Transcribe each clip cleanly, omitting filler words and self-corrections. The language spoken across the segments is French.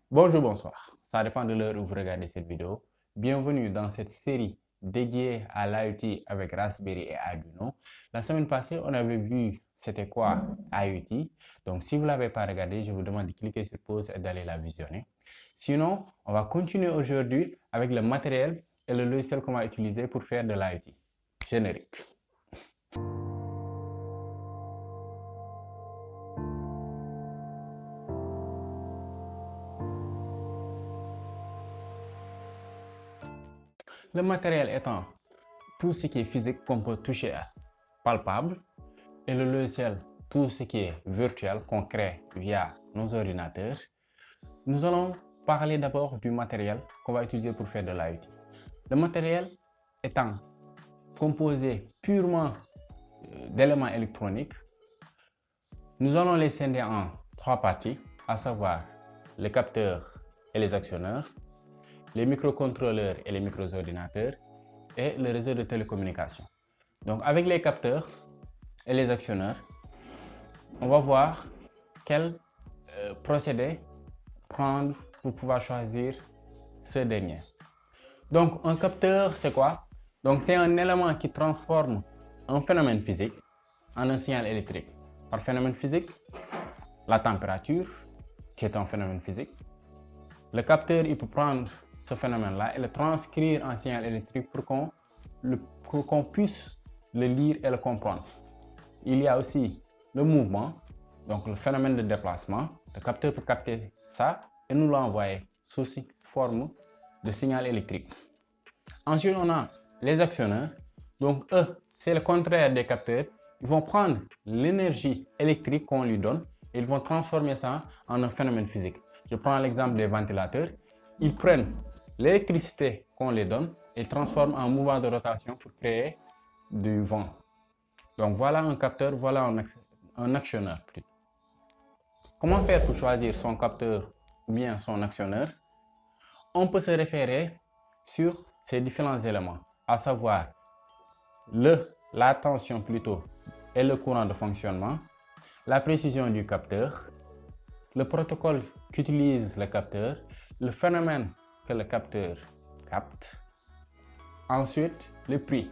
Bonjour, bonsoir. Ça dépend de l'heure où vous regardez cette vidéo. Bienvenue dans cette série dédiée à l'IoT avec Raspberry et Arduino. La semaine passée, on avait vu c'était quoi IoT. Donc, si vous ne l'avez pas regardé, je vous demande de cliquer sur pause et d'aller la visionner. Sinon, on va continuer aujourd'hui avec le matériel et le logiciel qu'on va utiliser pour faire de l'IoT. Générique. Le matériel étant tout ce qui est physique qu'on peut toucher à, palpable, et le logiciel, tout ce qui est virtuel qu'on crée via nos ordinateurs. Nous allons parler d'abord du matériel qu'on va utiliser pour faire de l'IoT. Le matériel étant composé purement d'éléments électroniques, nous allons les scinder en trois parties, à savoir les capteurs et les actionneurs, les microcontrôleurs et les micro-ordinateurs, et le réseau de télécommunication. Donc avec les capteurs et les actionneurs, on va voir quel procédé prendre pour pouvoir choisir ce dernier. Donc un capteur, c'est quoi? Donc c'est un élément qui transforme un phénomène physique en un signal électrique. Par phénomène physique, la température, qui est un phénomène physique. Le capteur, il peut prendre ce phénomène-là et le transcrire en signal électrique pour qu'on puisse le lire et le comprendre. Il y a aussi le mouvement, donc le phénomène de déplacement. Le capteur peut capter ça et nous l'envoyer sous forme de signal électrique. Ensuite, on a les actionneurs. Donc, eux, c'est le contraire des capteurs. Ils vont prendre l'énergie électrique qu'on lui donne et ils vont transformer ça en un phénomène physique. Je prends l'exemple des ventilateurs. Ils prennent l'électricité qu'on les donne et ils transforment en mouvement de rotation pour créer du vent. Donc, voilà un capteur, voilà un actionneur. Comment faire pour choisir son capteur ou bien son actionneur? On peut se référer sur ces différents éléments, à savoir la tension plutôt et le courant de fonctionnement, la précision du capteur, le protocole qu'utilise le capteur, le phénomène que le capteur capte, ensuite le prix.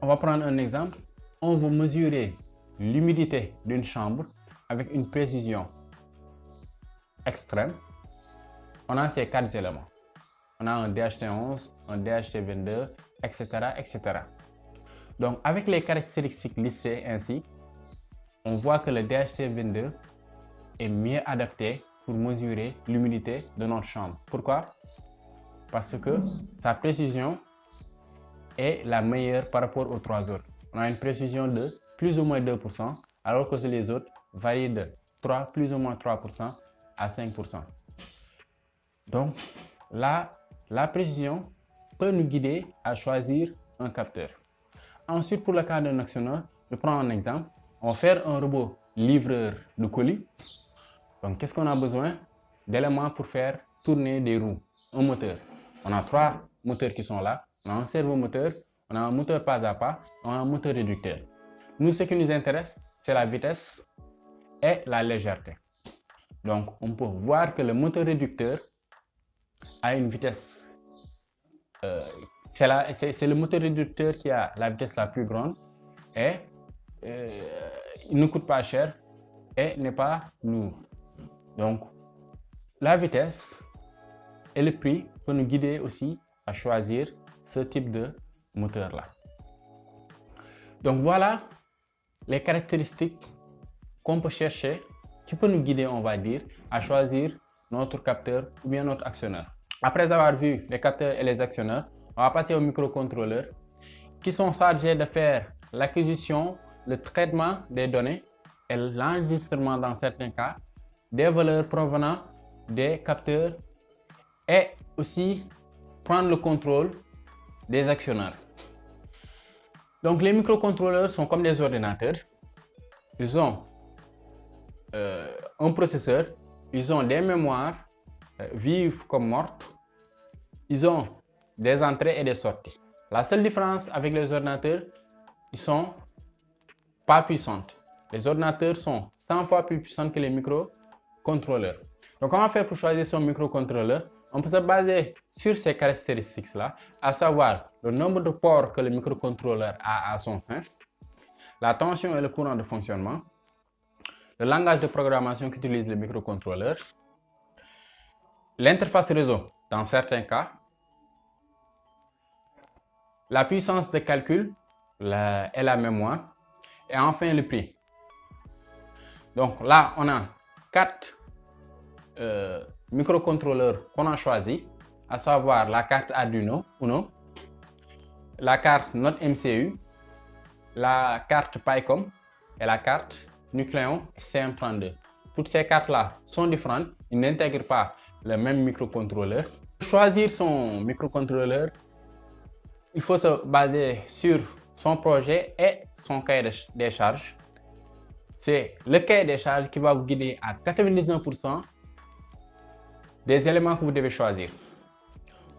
On va prendre un exemple. On veut mesurer l'humidité d'une chambre avec une précision extrême. On a ces quatre éléments. On a un DHT11, un DHT22, etc., etc. Donc, avec les caractéristiques listées ainsi, on voit que le DHT22 est mieux adapté pour mesurer l'humidité de notre chambre. Pourquoi? Parce que sa précision est la meilleure par rapport aux trois autres. On a une précision de plus ou moins 2%, alors que les autres varient de plus ou moins 3% à 5%. Donc, la précision peut nous guider à choisir un capteur. Ensuite, pour le cas d'un actionneur, je prends un exemple. On va faire un robot livreur de colis. Donc, qu'est-ce qu'on a besoin? D'éléments pour faire tourner des roues, un moteur. On a trois moteurs qui sont là. On a un servomoteur, on a un moteur pas à pas, on a un moteur réducteur. Nous, ce qui nous intéresse, c'est la vitesse et la légèreté. Donc, on peut voir que le moteur réducteur a une vitesse. C'est le moteur réducteur qui a la vitesse la plus grande et il ne coûte pas cher et n'est pas lourd. Donc, la vitesse et le prix peuvent nous guider aussi à choisir ce type de moteur-là. Donc, voilà les caractéristiques qu'on peut chercher, qui peut nous guider, on va dire, à choisir notre capteur ou bien notre actionneur. Après avoir vu les capteurs et les actionneurs, on va passer aux microcontrôleurs qui sont chargés de faire l'acquisition, le traitement des données et l'enregistrement dans certains cas des valeurs provenant des capteurs et aussi prendre le contrôle des actionneurs. Donc les microcontrôleurs sont comme des ordinateurs. Ils ont un processeur, ils ont des mémoires vives comme mortes, ils ont des entrées et des sorties. La seule différence avec les ordinateurs, ils sont pas puissants. Les ordinateurs sont 100 fois plus puissants que les microcontrôleurs. Donc, comment faire pour choisir son microcontrôleur? On peut se baser sur ces caractéristiques-là, à savoir le nombre de ports que le microcontrôleur a à son sein, la tension et le courant de fonctionnement, le langage de programmation qu'utilise le microcontrôleur, l'interface réseau dans certains cas, la puissance de calcul et la mémoire, et enfin le prix. Donc là, on a 4 microcontrôleurs qu'on a choisi, à savoir la carte Arduino Uno, la carte Note MCU, la carte PyCom et la carte Nucleon CM32. Toutes ces cartes-là sont différentes, ils n'intègrent pas le même microcontrôleur. Pour choisir son microcontrôleur, il faut se baser sur son projet et son cahier des charges. C'est le cahier des charges qui va vous guider à 99% des éléments que vous devez choisir.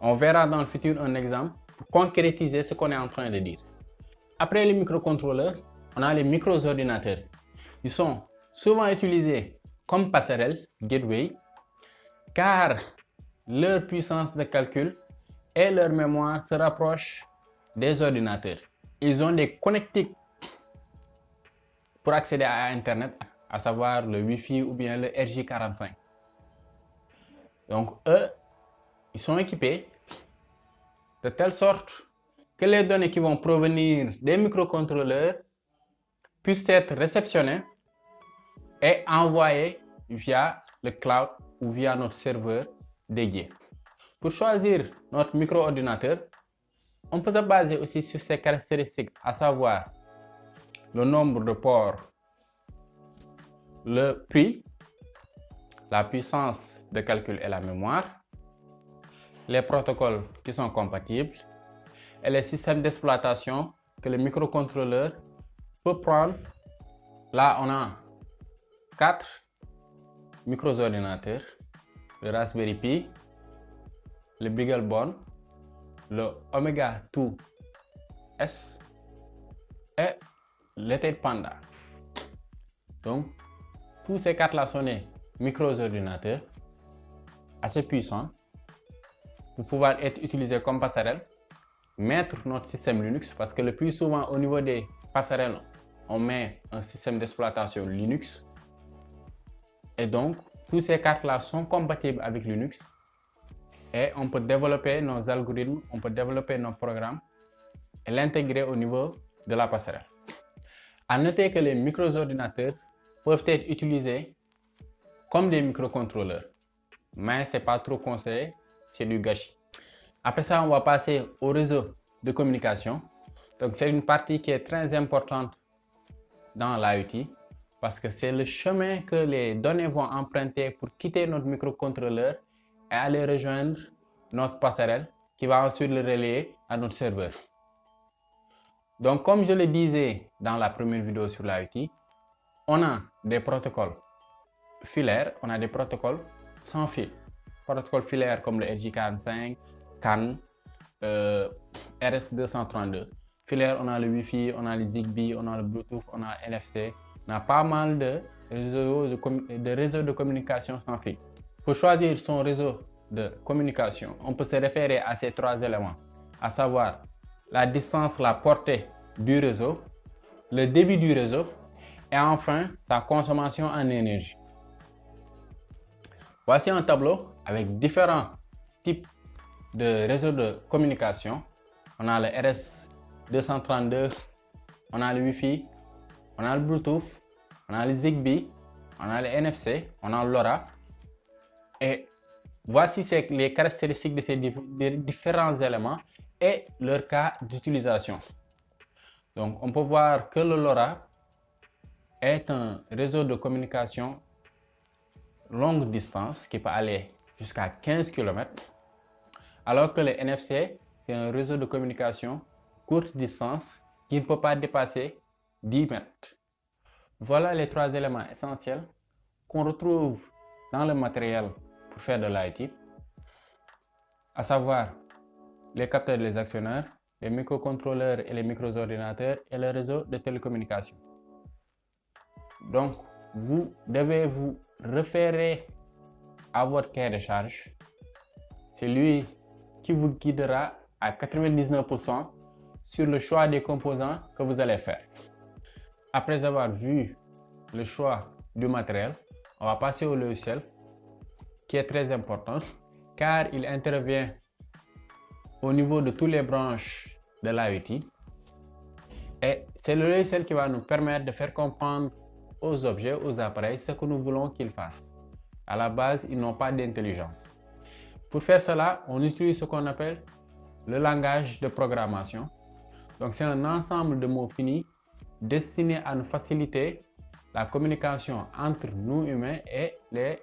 On verra dans le futur un exemple pour concrétiser ce qu'on est en train de dire. Après les microcontrôleurs, on a les micro-ordinateurs. Ils sont souvent utilisés comme passerelle, gateway, car leur puissance de calcul et leur mémoire se rapprochent des ordinateurs. Ils ont des connectiques pour accéder à Internet, à savoir le Wi-Fi ou bien le RJ45. Donc eux, ils sont équipés de telle sorte que les données qui vont provenir des microcontrôleurs puissent être réceptionnées et envoyées via le cloud ou via notre serveur dédié. Pour choisir notre micro-ordinateur, on peut se baser aussi sur ces caractéristiques, à savoir le nombre de ports, le prix, la puissance de calcul et la mémoire, les protocoles qui sont compatibles et les systèmes d'exploitation que le microcontrôleur peut prendre. Là, on a 4 micro-ordinateurs, le Raspberry Pi, le BeagleBone, le Omega 2S et le Panda. Donc, tous ces 4-là sont des micro-ordinateurs assez puissants pour pouvoir être utilisés comme passerelle, mettre notre système Linux, parce que le plus souvent au niveau des passerelles, on met un système d'exploitation Linux. Et donc, tous ces cartes-là sont compatibles avec Linux et on peut développer nos algorithmes, on peut développer nos programmes et l'intégrer au niveau de la passerelle. À noter que les micro-ordinateurs peuvent être utilisés comme des microcontrôleurs, mais ce n'est pas trop conseillé, c'est du gâchis. Après ça, on va passer au réseau de communication. Donc, c'est une partie qui est très importante dans l'IoT parce que c'est le chemin que les données vont emprunter pour quitter notre microcontrôleur et aller rejoindre notre passerelle qui va ensuite le relayer à notre serveur. Donc, comme je le disais dans la première vidéo sur l'IoT, on a des protocoles filaires, on a des protocoles sans fil. Protocoles filaires comme le RJ45, CAN, RS232. Filaire, on a le Wi-Fi, on a le Zigbee, on a le Bluetooth, on a NFC. On a pas mal de réseaux de communication sans fil. Pour choisir son réseau de communication, on peut se référer à ces 3 éléments, à savoir la distance, la portée du réseau, le débit du réseau et enfin sa consommation en énergie. Voici un tableau avec différents types de réseaux de communication. On a le RS232, on a le Wi-Fi, on a le Bluetooth, on a le Zigbee, on a le NFC, on a LoRa. Et voici les caractéristiques de ces différents éléments et leur cas d'utilisation. Donc, on peut voir que le LoRa est un réseau de communication longue distance qui peut aller jusqu'à 15 km, alors que le NFC, c'est un réseau de communication courte distance qui ne peut pas dépasser 10 mètres. Voilà les 3 éléments essentiels qu'on retrouve dans le matériel pour faire de l'IoT, à savoir les capteurs et les actionneurs, les microcontrôleurs et les micro-ordinateurs et le réseau de télécommunication. Donc, vous devez vous référer à votre cahier de charge. C'est lui qui vous guidera à 99% sur le choix des composants que vous allez faire. Après avoir vu le choix du matériel, on va passer au logiciel qui est très important car il intervient au niveau de toutes les branches de l'IoT. Et c'est le logiciel qui va nous permettre de faire comprendre aux objets, aux appareils, ce que nous voulons qu'ils fassent. À la base, ils n'ont pas d'intelligence. Pour faire cela, on utilise ce qu'on appelle le langage de programmation. Donc, c'est un ensemble de mots finis destinés à nous faciliter la communication entre nous humains et les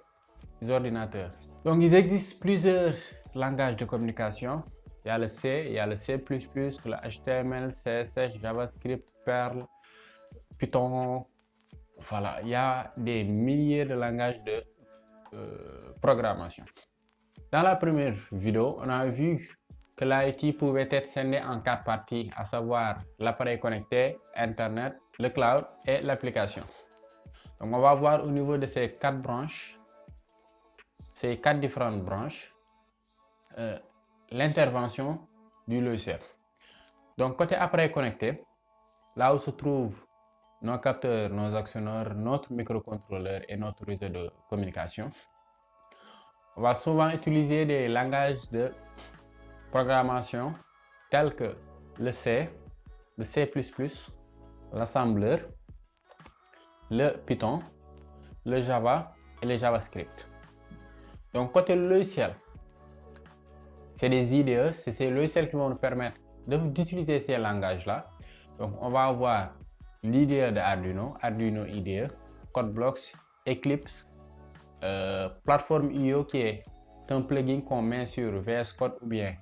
ordinateurs. Donc, il existe plusieurs langages de communication. Il y a le C, il y a le C++, le HTML, CSS, JavaScript, Perl, Python. Voilà, il y a des milliers de langages de programmation. Dans la première vidéo, on a vu que l'IoT pouvait être scindé en 4 parties, à savoir l'appareil connecté, Internet, le cloud et l'application. Donc, on va voir au niveau de ces 4 branches, ces 4 différentes branches, l'intervention du logiciel. Donc, côté appareil connecté, là où se trouvent nos capteurs, nos actionneurs, notre microcontrôleur et notre réseau de communication, on va souvent utiliser des langages de programmation tels que le C, le C++, l'assembleur, le Python, le Java et le JavaScript. Donc, côté logiciel, c'est des IDE, c'est ces logiciels qui vont nous permettre d'utiliser ces langages-là. Donc, on va avoir l'IDE de Arduino, Arduino IDE, CodeBlocks, Eclipse, Plateforme IO qui est un plugin qu'on met sur VS Code ou bien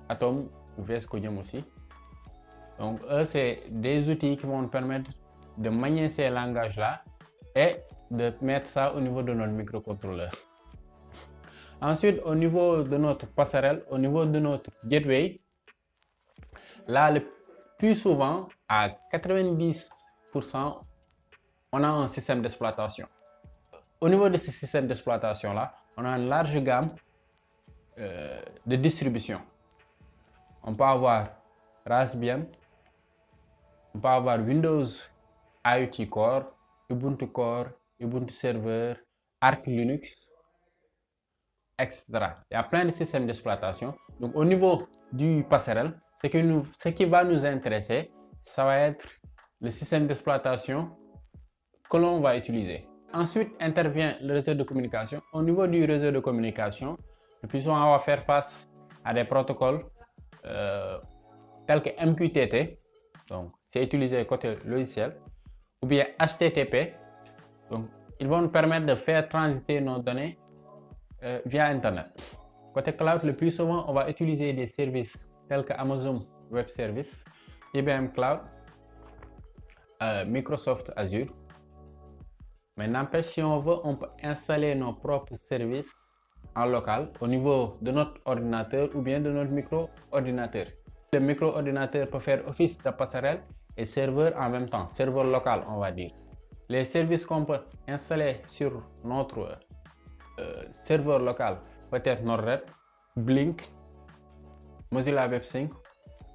Atom ou VS Codium aussi. Donc, eux, c'est des outils qui vont nous permettre de manier ces langages-là et de mettre ça au niveau de notre microcontrôleur. Ensuite, au niveau de notre passerelle, au niveau de notre gateway, là, le plus souvent, à 90%, on a un système d'exploitation. Au niveau de ce système d'exploitation-là, on a une large gamme de distribution. On peut avoir Raspbian, on peut avoir Windows IoT Core, Ubuntu Core, Ubuntu Server, Arch Linux, etc. Il y a plein de systèmes d'exploitation. Donc, au niveau du passerelle, ce qui va nous intéresser, ça va être le système d'exploitation que l'on va utiliser. Ensuite intervient le réseau de communication. Au niveau du réseau de communication, le plus souvent, on va faire face à des protocoles tels que MQTT, donc c'est utilisé côté logiciel, ou bien HTTP. Donc, ils vont nous permettre de faire transiter nos données via Internet. Côté cloud, le plus souvent, on va utiliser des services tels que Amazon Web Services, IBM Cloud, Microsoft Azure. Mais n'empêche, si on veut, on peut installer nos propres services en local au niveau de notre ordinateur ou bien de notre micro-ordinateur. Le micro-ordinateur peut faire office de passerelle et serveur en même temps, serveur local, on va dire. Les services qu'on peut installer sur notre serveur local peut être Node-RED, Blink, Mozilla WebSync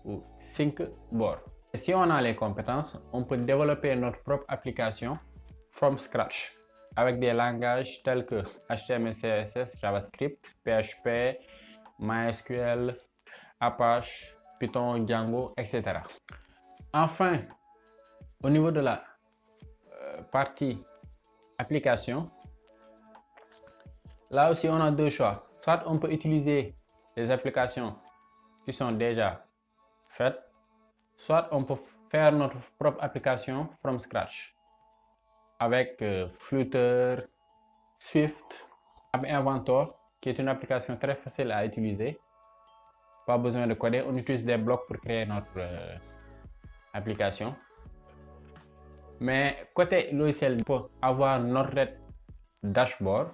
ou SyncBoard. Et si on a les compétences, on peut développer notre propre application from scratch avec des langages tels que HTML, CSS, JavaScript, PHP, MySQL, Apache, Python, Django, etc. Enfin, au niveau de la partie application, là aussi on a deux choix. Soit on peut utiliser des applications qui sont déjà faites, soit on peut faire notre propre application from scratch avec Flutter, Swift, App Inventor, qui est une application très facile à utiliser. Pas besoin de coder, on utilise des blocs pour créer notre application. Mais côté logiciel, on peut avoir Node-RED Dashboard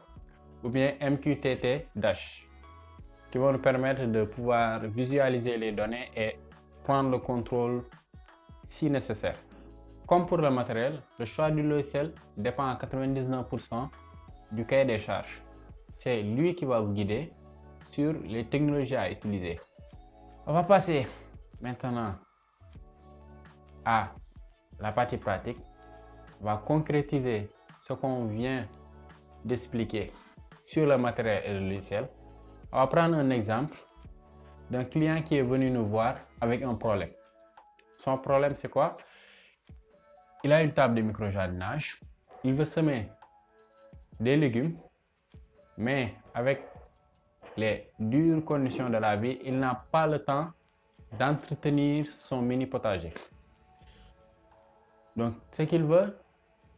ou bien MQTT Dash, qui vont nous permettre de pouvoir visualiser les données et prendre le contrôle si nécessaire. Comme pour le matériel, le choix du logiciel dépend à 99% du cahier des charges. c'est lui qui va vous guider sur les technologies à utiliser. On va passer maintenant à la partie pratique. On va concrétiser ce qu'on vient d'expliquer sur le matériel et le logiciel. On va prendre un exemple d'un client qui est venu nous voir avec un problème. Son problème, c'est quoi? Il a une table de micro-jardinage. Il veut semer des légumes, mais avec les dures conditions de la vie, il n'a pas le temps d'entretenir son mini potager. Donc, ce qu'il veut,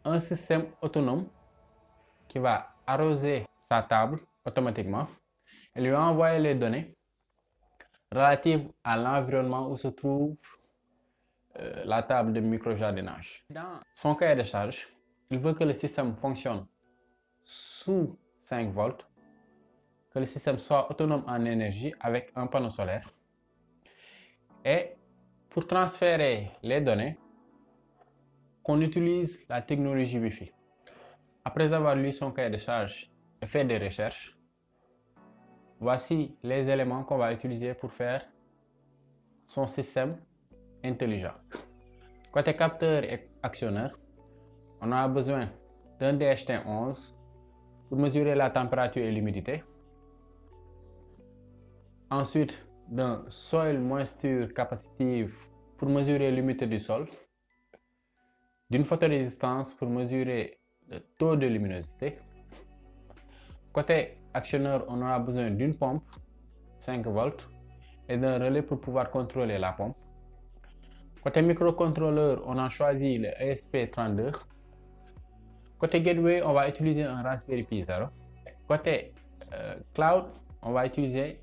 un système autonome qui va arroser sa table automatiquement et lui envoyer les données relatives à l'environnement où se trouve la table de micro-jardinage. Dans son cahier de charge, il veut que le système fonctionne sous 5 volts, que le système soit autonome en énergie avec un panneau solaire. Et pour transférer les données, qu'on utilise la technologie Wi-Fi. Après avoir lu son cahier de charge et fait des recherches, voici les éléments qu'on va utiliser pour faire son système intelligent. Côté capteur et actionneur, on a besoin d'un DHT11 pour mesurer la température et l'humidité. Ensuite, d'un soil moisture capacitive pour mesurer l'humidité du sol. D'une photorésistance pour mesurer le taux de luminosité. Côté actionneur, on aura besoin d'une pompe 5 volts et d'un relais pour pouvoir contrôler la pompe. Côté microcontrôleur, on a choisi le ESP32. Côté gateway, on va utiliser un Raspberry Pi 0. Côté cloud, on va utiliser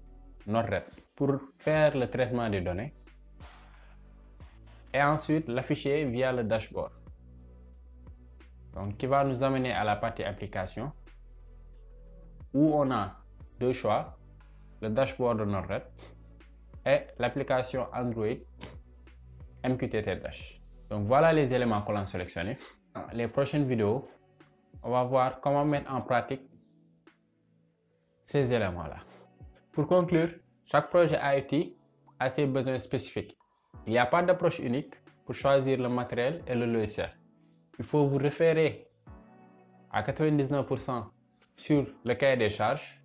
Node-RED pour faire le traitement des données et ensuite l'afficher via le dashboard. Donc, qui va nous amener à la partie application où on a deux choix, le dashboard de Node-RED et l'application Android MQTT Dash. Donc, voilà les éléments que l'on a sélectionnés. Dans les prochaines vidéos, on va voir comment mettre en pratique ces éléments-là. Pour conclure, chaque projet IoT a ses besoins spécifiques. Il n'y a pas d'approche unique pour choisir le matériel et le logiciel. Il faut vous référer à 99% sur le cahier des charges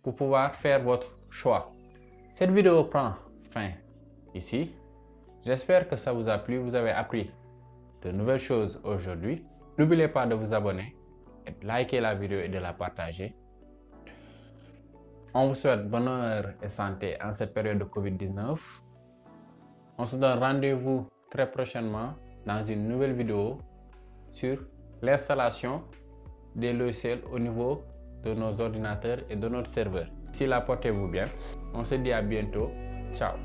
pour pouvoir faire votre choix. Cette vidéo prend fin ici. J'espère que ça vous a plu, vous avez appris de nouvelles choses aujourd'hui. N'oubliez pas de vous abonner et de liker la vidéo et de la partager. On vous souhaite bonheur et santé en cette période de Covid-19. On se donne rendez-vous très prochainement dans une nouvelle vidéo sur l'installation des logiciels au niveau de nos ordinateurs et de notre serveur. D'ici là, portez-vous bien. On se dit à bientôt. Ciao.